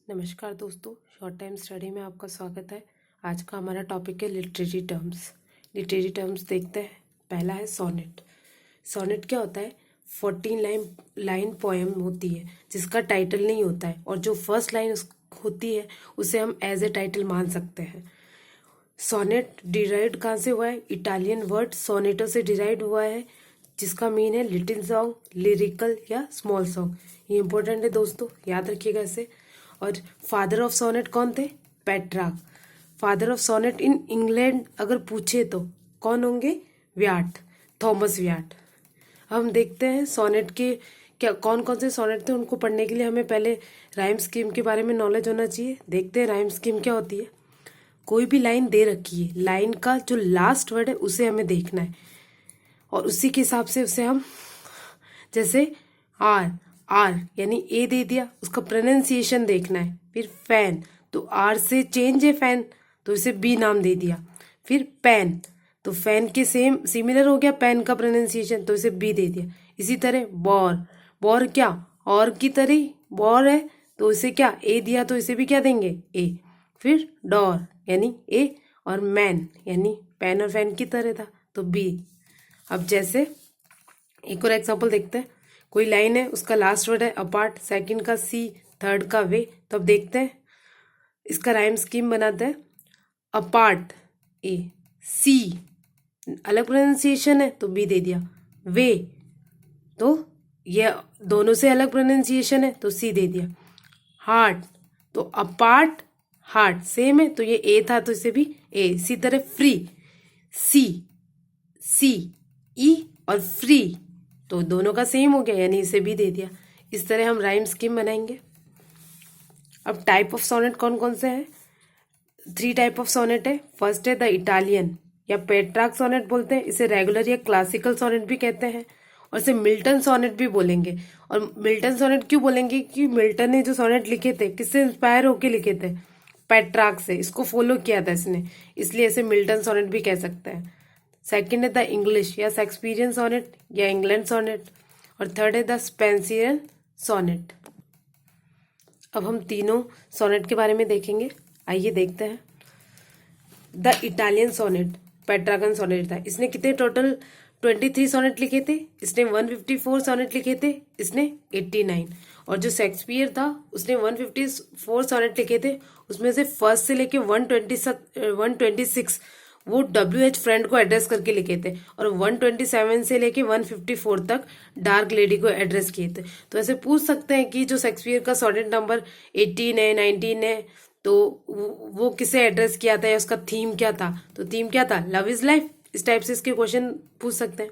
नमस्कार दोस्तों, short time study में आपका स्वागत है। आज का हमारा टॉपिक है लिटरेरी टर्म्स। लिटरेरी टर्म्स देखते हैं। पहला है सोनेट। सोनेट क्या होता है? 14 लाइन पोएम होती है जिसका टाइटल नहीं होता है, और जो फर्स्ट लाइन होती है उसे हम एज ए टाइटल मान सकते हैं। सोनेट डिराइव्ड कहाँ से हुआ है? इटालियन वर्ड सोनेटो से डिराइव्ड हुआ है, जिसका मीन है लिटिल सॉन्ग, लिरिकल या स्मॉल सॉन्ग। ये इंपॉर्टेंट है दोस्तों, याद रखिएगा इसे। और फादर ऑफ सोनेट कौन थे? Petrarch. Father of sonnet in England अगर पूछे तो कौन होंगे? Wyatt, Thomas Wyatt. हम देखते हैं सोनेट के क्या कौन कौन से सोनेट थे। उनको पढ़ने के लिए हमें पहले राइम स्कीम के बारे में नॉलेज होना चाहिए। देखते हैं राइम स्कीम क्या होती है। कोई भी लाइन दे रखी है, लाइन का जो लास्ट वर्ड है उसे हमें देखना है, और उसी के हिसाब से उसे हम, जैसे आर आर यानी ए दे दिया, उसका प्रोनाउंसिएशन देखना है। फिर फैन, तो आर से चेंज है फैन, तो इसे बी नाम दे दिया। फिर पैन, तो फैन के सेम सिमिलर हो गया पैन का प्रोनाउंसिएशन, तो इसे बी दे दिया। इसी तरह बॉर, बॉर क्या और की तरह बॉर है, तो इसे क्या ए दिया, तो इसे भी क्या देंगे? ए। फिर डॉर यानी ए, और मैन यानी पैन और फैन की तरह था, तो बी। अब जैसे एक और एग्जांपल देखते हैं। कोई लाइन है, उसका लास्ट वर्ड है अपार्ट, सेकंड का सी, थर्ड का वे। तो अब देखते हैं इसका राइम स्कीम बनाते हैं। अपार्ट ए, सी अलग प्रोनाउंसिएशन है तो बी दे दिया। वे, तो ये दोनों से अलग प्रोनाउंसिएशन है तो सी दे दिया। हार्ट, तो अपार्ट हार्ट सेम है तो ये ए था तो इसे भी ए। इसी तरह फ्री, सी सी ई और फ्री, तो दोनों का सेम हो गया यानी इसे भी दे दिया। इस तरह हम राइम स्कीम बनाएंगे। अब टाइप ऑफ सोनेट कौन कौन से हैं? 3 टाइप ऑफ सोनेट है। फर्स्ट है द इटालियन या पेट्रार्क सोनेट बोलते हैं, इसे रेगुलर या क्लासिकल सोनेट भी कहते हैं, और इसे मिल्टन सोनेट भी बोलेंगे। और मिल्टन सोनेट क्यों बोलेंगे? क्योंकि मिल्टन ने जो सोनेट लिखे थे किससे इंस्पायर होके लिखे थे? पेट्रार्क से। इसको फॉलो किया था इसने, इसलिए इसे मिल्टन सोनेट भी कह सकते हैं। सेकंड है द इंग्लिश या शेक्सपियरियन सोनेट या इंग्लैंड सोनेट, और थर्ड है द स्पेंसियन सोनेट। अब हम तीनों सोनेट के बारे में देखेंगे। आइए देखते हैं। The Italian sonnet Petrarchan sonnet था। इसने कितने टोटल 23 सोनेट लिखे थे, इसने 154 सोनेट लिखे थे, इसने 89। और जो शेक्सपियर था उसने 154 सोनेट लिखे थे, उसमें से फर्स्ट से लेके 126 वो WH फ्रेंड को एड्रेस करके लिखे थे, और 127 से लेके 154 तक डार्क लेडी को एड्रेस किए थे। तो ऐसे पूछ सकते हैं कि जो शेक्सपियर का सोनेट नंबर 18 है, 19 है, तो वो किसे एड्रेस किया था या उसका थीम क्या था? तो थीम क्या था? Love is life. इस टाइप से इसके क्वेश्चन पूछ सकते हैं।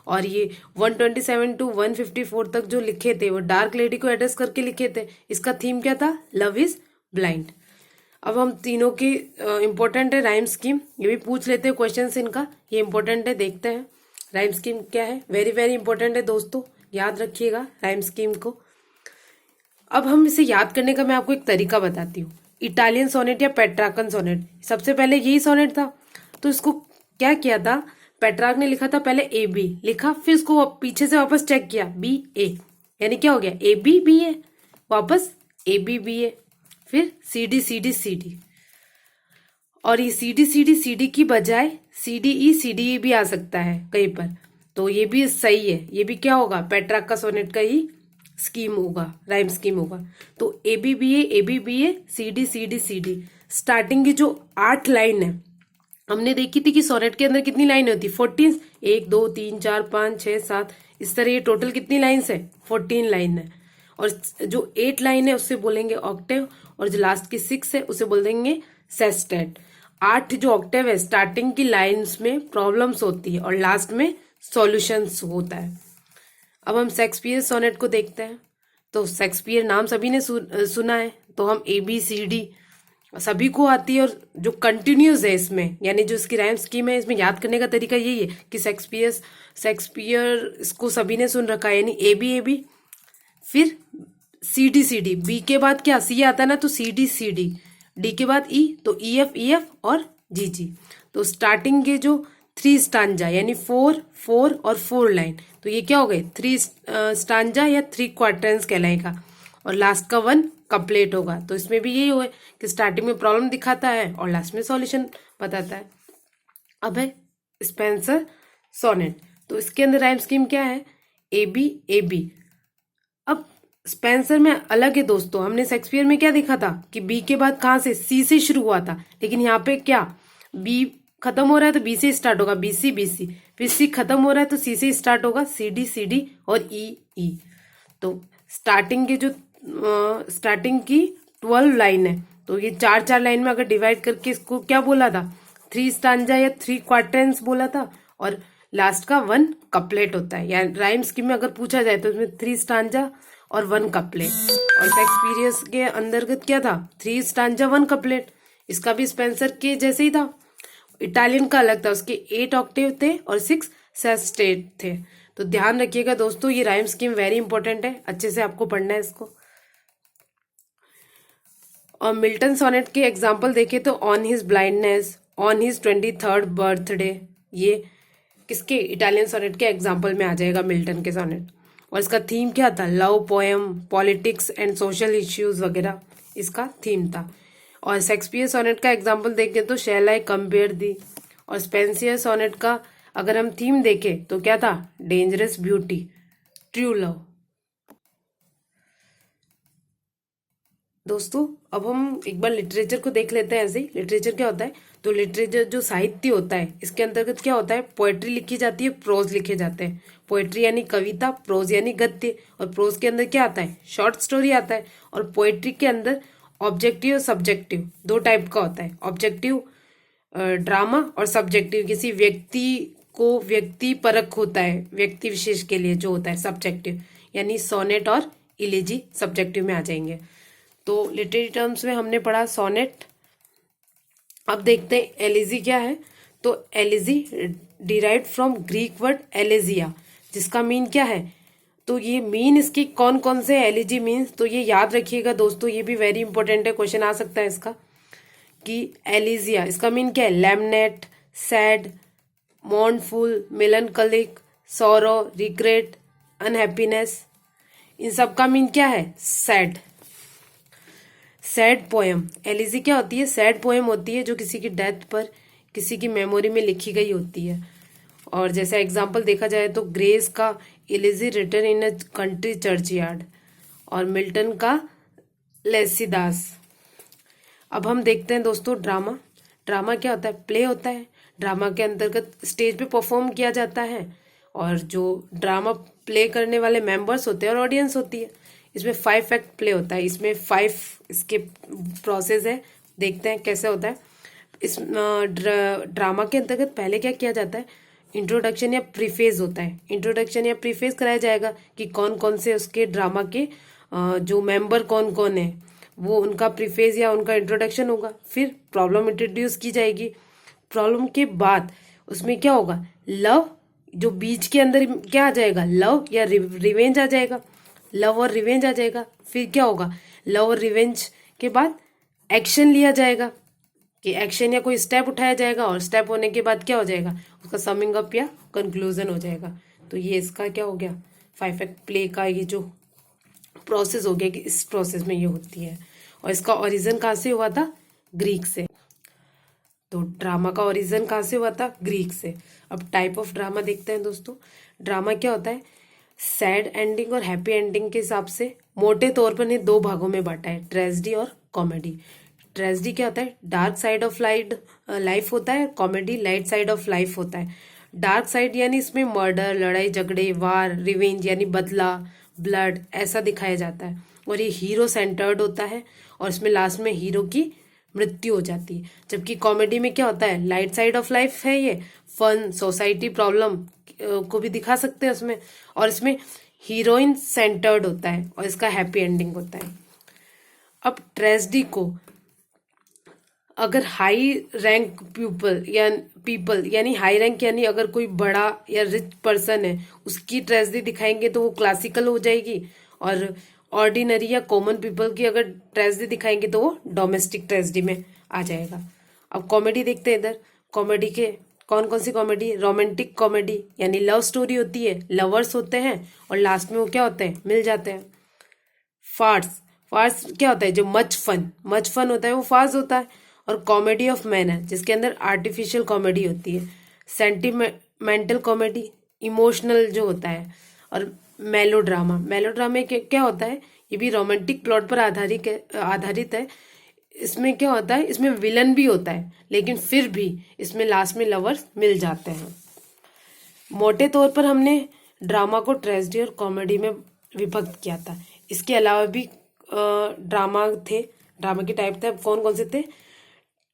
और ये 127 टू 154 तक जो लिखे थे वो डार्क लेडी को एड्रेस करके लिखे थे। इसका थीम क्या था? Love is blind. अब हम तीनों की इंपॉर्टेंट है राइम स्कीम, ये भी पूछ लेते हैं क्वेश्चन इनका, ये इंपॉर्टेंट है। देखते हैं राइम स्कीम क्या है। वेरी वेरी इंपॉर्टेंट है दोस्तों, याद रखिएगा राइम स्कीम को। अब हम इसे याद करने का मैं आपको एक तरीका बताती हूँ। इटालियन सोनेट या पेट्रार्कन सोनेट, सबसे पहले यही सोनेट था, तो इसको क्या किया था? पेट्रार्क ने लिखा था पहले ए बी लिखा, फिर इसको पीछे से वापस चेक किया बी ए, यानी क्या हो गया? ए बी बी ए, वापस ए बी बी ए, फिर C D C D C D. और ये C D C D C D की बजाय सी डी ई भी आ सकता है कहीं पर, तो ये भी सही है। ये भी क्या होगा? पेट्रार्क का सोनेट का ही स्कीम होगा, राइम स्कीम होगा। तो A B B A C D C D. Starting की जो 8 लाइन है हमने देखी थी कि सोनेट के अंदर कितनी लाइन होती? 14। 1 2 3 4 5 6 7, इस तरह ये टोटल कितनी लाइन्स है? 14 लाइन है। और जो 8 लाइन है उससे बोलेंगे ऑक्टेव, और जो लास्ट की 6 है उसे बोल देंगे सेस्टेट। 8 जो ऑक्टेव है, स्टार्टिंग की लाइन्स में प्रॉब्लम्स होती है और लास्ट में सॉल्यूशंस होता है। अब हम शेक्सपियर सोनेट को देखते हैं। तो शेक्सपियर नाम सभी ने सुना है, तो हम ए बी सी डी सभी को आती है, और जो कंटिन्यूस है इसमें, यानी जो इसकी राइम स्कीम है, इसमें याद करने का तरीका यही है कि शेक्सपियर इसको सभी ने सुन रखा है, यानी ए बी, फिर सी डी, बी के बाद क्या सी आता है ना, तो सी डी, डी के बाद ई, तो ई एफ और जी। तो स्टार्टिंग के जो 3 स्टांजा यानी 4 और 4 लाइन, तो ये क्या हो गए? 3 स्टांजा या 3 क्वार्टर्स कहलाएगा। और लास्ट का वन कपलेट होगा। तो इसमें भी यही हुआ कि स्टार्टिंग में प्रॉब्लम दिखाता है और लास्ट में सॉल्यूशन बताता है। अब है स्पेंसर सोनेट। तो इसके अंदर राइम स्कीम क्या है, ए बी ए बी। अब स्पेंसर में अलग है दोस्तों, हमने शेक्सपियर में क्या देखा था कि बी के बाद कहाँ से, सी से शुरू हुआ था, लेकिन यहाँ पे क्या, बी खत्म हो रहा है तो बी से स्टार्ट होगा, बी सी बी सी, फिर सी खत्म हो रहा है तो सी से स्टार्ट होगा, सी डी और ई ई। तो स्टार्टिंग के जो स्टार्टिंग की 12 लाइन है, तो ये चार चार लाइन में अगर डिवाइड करके इसको क्या बोला था, 3 स्टांजा या 3 क्वार्टेंस बोला था, और लास्ट का 1 कपलेट होता है। या राइम स्कीम में अगर पूछा जाए तो उसमें 3 स्टांजा और 1 कपलेट। और शेक्सपियर के अंतर्गत क्या था, 3 स्टांजा 1 कपलेट। इसका भी स्पेंसर के जैसे ही था। इटालियन का अलग था, उसके 8 ऑक्टेव थे और 6 सेस्टेट थे। तो ध्यान रखिएगा दोस्तों, ये राइम स्कीम वेरी इंपॉर्टेंट है, अच्छे से आपको पढ़ना है इसको। और मिल्टन सोनेट के एग्जाम्पल देखें तो on his blindness, on his 23rd birthday, ये किसके, इटालियन सोनेट के एग्जाम्पल में आ जाएगा, मिल्टन के सोनेट। और इसका थीम क्या था, love poem, politics and social issues वगैरह इसका थीम था। और शेक्सपियर सोनेट का एग्जाम्पल देखें तो शैल आई कंपेयर दी। और स्पेंसियर सोनेट का अगर हम थीम देखें तो क्या था, डेंजरस ब्यूटी, ट्रू लव। दोस्तों अब हम एक बार लिटरेचर को देख लेते हैं। ऐसे ही लिटरेचर क्या होता है, तो लिटरेचर जो साहित्य होता है इसके अंतर्गत क्या होता है, पोएट्री लिखी जाती है, प्रोज लिखे जाते हैं। पोएट्री यानी कविता, प्रोज यानी गद्य। और प्रोज के अंदर क्या आता है, शॉर्ट स्टोरी आता है। और पोएट्री के अंदर ऑब्जेक्टिव और सब्जेक्टिव दो टाइप का होता है। ऑब्जेक्टिव ड्रामा और सब्जेक्टिव किसी व्यक्ति को व्यक्ति परक होता है, व्यक्ति विशेष के लिए जो होता है सब्जेक्टिव, यानी सोनेट और इलेजी सब्जेक्टिव में आ जाएंगे। तो लिटरेरी टर्म्स में हमने पढ़ा सोनेट। अब देखते हैं एलिजी क्या है। तो elegy derived from Greek word elegeia, जिसका मीन क्या है, तो ये मीन इसकी कौन कौन से एलिजी मीन्स, तो ये याद रखिएगा दोस्तों, ये भी वेरी इंपॉर्टेंट है, क्वेश्चन आ सकता है इसका कि एलिजिया इसका मीन क्या है, lament, sad, mournful, melancholic, sorrow, regret, unhappiness, इन सब का मीन क्या है, सैड। सैड पोएम, एलिजी क्या होती है, सैड पोएम होती है जो किसी की डेथ पर किसी की मेमोरी में लिखी गई होती है। और जैसे एग्जांपल देखा जाए तो ग्रेस का elegy written in a country churchyard, और मिल्टन का लेसिदास। अब हम देखते हैं दोस्तों ड्रामा। ड्रामा क्या होता है, प्ले होता है। ड्रामा के अंतर्गत स्टेज पे परफॉर्म किया जाता है, और जो ड्रामा प्ले करने वाले मेंबर्स होते हैं और ऑडियंस होती है। इसमें 5 एक्ट प्ले होता है, इसमें 5 इसके प्रोसेस है, देखते हैं कैसे होता है। इस ड्रामा के अंतर्गत पहले क्या किया जाता है, इंट्रोडक्शन या प्रीफेस होता है। इंट्रोडक्शन या प्रीफेस कराया जाएगा कि कौन कौन से उसके ड्रामा के जो मेंबर कौन कौन है, वो उनका प्रीफेस या उनका इंट्रोडक्शन होगा। फिर प्रॉब्लम इंट्रोड्यूस की जाएगी। प्रॉब्लम के बाद उसमें क्या होगा, लव, जो बीच के अंदर क्या आ जाएगा, लव या रिवेंज आ जाएगा, लव और रिवेंज आ जाएगा। फिर क्या होगा, लव और रिवेंज के बाद एक्शन लिया जाएगा कि एक्शन या कोई स्टेप उठाया जाएगा, और स्टेप होने के बाद क्या हो जाएगा, उसका समिंग अप या कंक्लूजन हो जाएगा। तो ये इसका क्या हो गया, 5 एक्ट प्ले का ये जो प्रोसेस हो गया कि इस प्रोसेस में ये होती है। और इसका ओरिजिन कहाँ से हुआ था, ग्रीक से। तो ड्रामा का ओरिजिन कहाँ से हुआ था, ग्रीक से। अब टाइप ऑफ ड्रामा देखते हैं दोस्तों। ड्रामा क्या होता है, सैड एंडिंग और हैप्पी एंडिंग के हिसाब से मोटे तौर पर इन्हें 2 भागों में बांटा है, ट्रेजेडी और कॉमेडी। ट्रेजेडी क्या होता है, डार्क साइड ऑफ लाइफ होता है, comedy light side of life होता है। डार्क साइड यानी इसमें मर्डर, लड़ाई झगड़े, वार, रिवेंज यानी बदला, ब्लड, ऐसा दिखाया जाता है। और ये हीरो सेंटर्ड होता है, और इसमें लास्ट में हीरो की मृत्यु हो जाती है। जबकि कॉमेडी में क्या होता है, लाइट साइड ऑफ लाइफ है, ये फन, सोसाइटी प्रॉब्लम को भी दिखा सकते हैं उसमें, और इसमें हीरोइन सेंटर्ड होता है, और इसका हैप्पी एंडिंग होता है। अब ट्रेजेडी को अगर हाई रैंक पीपल यानी हाई रैंक यानी अगर कोई बड़ा या रिच पर्सन है उसकी ट्रेजेडी दिखाएंगे तो वो क्लासिकल हो जाएगी, और ऑर्डिनरी या कॉमन पीपल की अगर ट्रेजेडी दिखाएंगे तो वो डोमेस्टिक ट्रेजेडी में आ जाएगा। अब कॉमेडी देखते हैं इधर। कॉमेडी के कौन कौन सी कॉमेडी, रोमांटिक कॉमेडी यानी लव स्टोरी होती है, लवर्स होते हैं और लास्ट में वो क्या होते हैं, मिल जाते हैं। फार्स, फार्स क्या होता है? जो मच फन होता है वो फार्स होता है। और कॉमेडी ऑफ मैनर, जिसके अंदर आर्टिफिशियल कॉमेडी होती है। सेंटिमेंटल कॉमेडी, इमोशनल जो होता है। और मेलोड्रामा, मेलोड्रामा क्या होता है? ये भी रोमांटिक प्लॉट पर आधारित है। इसमें क्या होता है? इसमें विलन भी होता है, लेकिन फिर भी इसमें लास्ट में लवर्स मिल जाते हैं। मोटे तौर पर हमने ड्रामा को ट्रेजेडी और कॉमेडी में विभक्त किया था। इसके अलावा भी ड्रामा थे, ड्रामा के टाइप थे। कौन कौन से थे?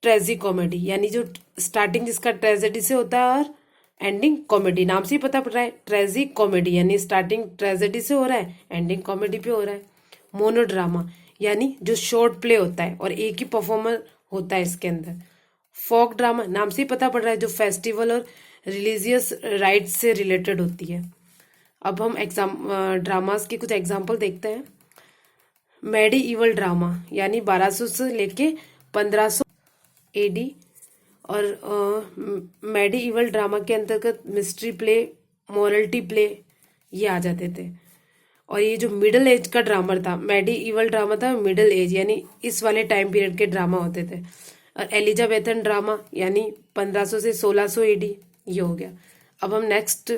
ट्रेजी कॉमेडी, यानी जो स्टार्टिंग जिसका ट्रेजेडी से होता है और एंडिंग कॉमेडी, नाम से ही पता पड़ रहा है ट्रेजी कॉमेडी, यानी स्टार्टिंग ट्रेजेडी से हो रहा है, एंडिंग कॉमेडी पे हो रहा है। मोनोड्रामा, यानी जो शॉर्ट प्ले होता है और एक ही परफॉर्मर होता है इसके अंदर। फोक ड्रामा, नाम से ही पता पड़ रहा है जो फेस्टिवल और रिलीजियस राइट्स से रिलेटेड होती है। अब हम ड्रामास की कुछ एग्जाम्पल देखते हैं। मेडिइवल ड्रामा, यानी 1200 से लेके 1500 एडी। और मेडिइवल ड्रामा के अंतर्गत मिस्ट्री प्ले, मोरलिटी प्ले ये आ जाते थे। और ये जो मिडिल एज का ड्रामा था, मेडिइवल ड्रामा था मिडिल एज, यानी इस वाले टाइम पीरियड के ड्रामा होते थे। और एलिजाबेथन ड्रामा, यानी 1500 से 1600 एडी ये हो गया। अब हम नेक्स्ट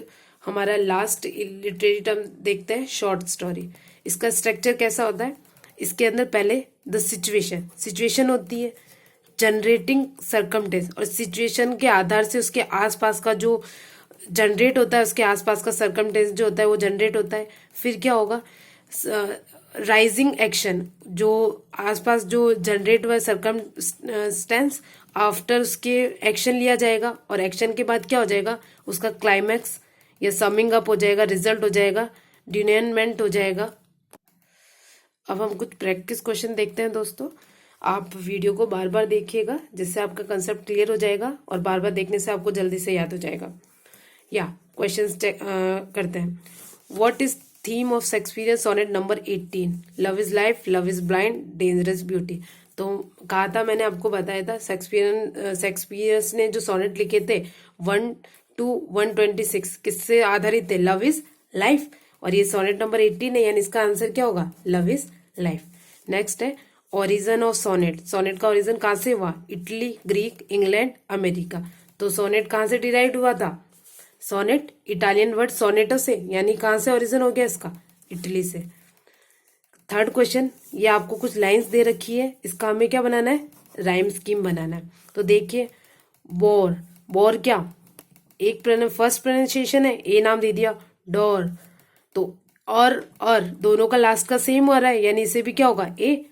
हमारा लास्ट लिटरेरी टर्म देखते हैं, शॉर्ट स्टोरी। इसका स्ट्रक्चर कैसा होता है? इसके अंदर पहले द सिचुएशन होती है, जनरेटिंग सरकमटेंस, और सिचुएशन के आधार से उसके आसपास का जो जनरेट होता है, उसके आसपास का सरकमटेंस जो होता है वो जनरेट होता है। फिर क्या होगा? राइजिंग एक्शन, जो आसपास जो जनरेट हुआ सरकमस्टेंस, आफ्टर उसके एक्शन लिया जाएगा, और एक्शन के बाद क्या हो जाएगा? उसका क्लाइमैक्स या समिंग अप हो जाएगा, रिजल्ट हो जाएगा, डिनोनमेंट हो जाएगा। अब हम कुछ प्रैक्टिस क्वेश्चन देखते हैं दोस्तों। आप वीडियो को बार बार देखिएगा, जिससे आपका कंसेप्ट क्लियर हो जाएगा, और बार बार देखने से आपको जल्दी से याद हो जाएगा। या क्वेश्चंस करते हैं। What is theme of Shakespeare sonnet number 18? Love is life, love is blind, dangerous beauty. तो कहा था, मैंने आपको बताया था, शेक्सपियर ने जो सोनेट लिखे थे 1 to 126 किससे आधारित थे? Love is life. और ये सोनेट नंबर 18 है, यानी इसका आंसर क्या होगा? Love is life. नेक्स्ट है ओरिजिन ऑफ सोनेट। सोनेट का ओरिजिन कहाँ से हुआ? Italy, Greek, England, America. तो सोनेट कहाँ से डिराइव हुआ था? सोनेट इटालियन वर्ड सोनेटो से, यानी कहाँ से ओरिजिन हो गया इसका? इटली से। थर्ड क्वेश्चन, ये आपको कुछ लाइंस दे रखी है, इसका हमें क्या बनाना है? राइम स्कीम बनाना है। तो देखिए, बोर, बोर क्या एक फर्स्ट प्रोनाउंसिएशन है, ए नाम दे दिया, डोर। तो और दोनों का लास्ट का सेम हो रहा है, यानी इसे भी क्या होगा? ए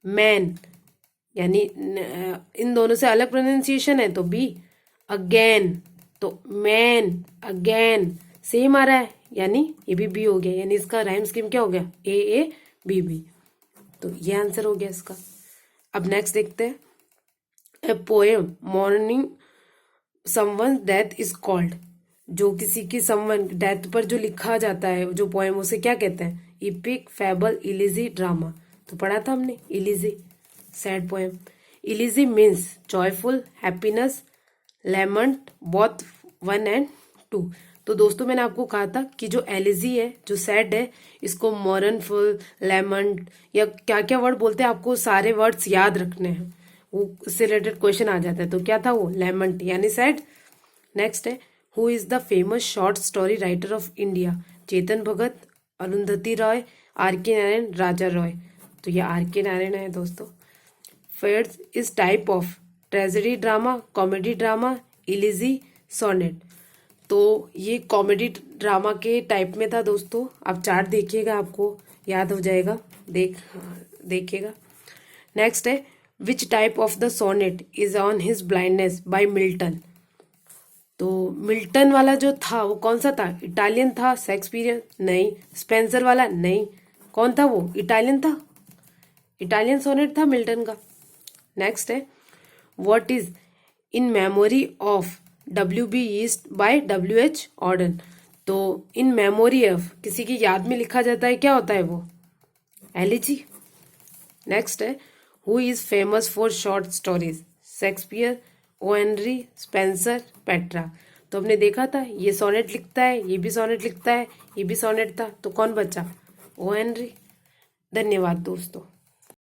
मैन, यानी इन दोनों से अलग प्रोनाउंसिएशन है, तो बी अगेन, तो मैन अगेन सेम आ रहा है, यानी ये भी बी हो गया, यानी इसका राइम स्कीम क्या हो गया? A B B. तो ये आंसर हो गया इसका। अब नेक्स्ट देखते हैं, a poem morning someone death is called. जो किसी की समवन डेथ पर जो लिखा जाता है, जो पोएम, उसे क्या कहते हैं? Epic, fable, elegy, drama. तो पढ़ा था हमने, elegy sad poem. Elegy means joyful, happiness, lament, both 1 and 2। तो दोस्तों, मैंने आपको कहा था कि जो एलिजी है, जो सैड है, इसको मोर्नफुल, लेमेंट या क्या क्या वर्ड बोलते हैं, आपको सारे वर्ड्स याद रखने हैं, वो उससे रिलेटेड क्वेश्चन आ जाता है। तो क्या था वो? लेमेंट यानी सैड। नेक्स्ट है, who is the famous short story writer of India? Chetan Bhagat, Arundhati Roy, R K Narayan, राजा रॉय। तो ये आर के नारायण है दोस्तों। First is type of tragedy drama, comedy drama, elegy, sonnet. तो ये कॉमेडी ड्रामा के टाइप में था दोस्तों। आप चार्ट देखिएगा, आपको याद हो जाएगा, देखिएगा। नेक्स्ट है, which type of the sonnet is on his blindness by Milton. तो मिल्टन वाला जो था वो कौन सा था? इटालियन था। शेक्सपियर नहीं। स्पेंसर वाला नहीं। कौन था वो? इटालियन था, इटालियन सोनेट था मिल्टन का। नेक्स्ट है, what is in memory of W.B. ईस्ट बाय W.H. ऑर्डन। तो इन मेमोरी ऑफ, किसी की याद में लिखा जाता है, क्या होता है वो? एलिजी। नेक्स्ट है, who is famous for short stories? Shakespeare, O Henry, Spenser, Petrarch. तो हमने देखा था, ये सोनेट लिखता है, ये भी सोनेट लिखता है, ये भी सोनेट था, तो कौन बचा? O Henry. धन्यवाद दोस्तों।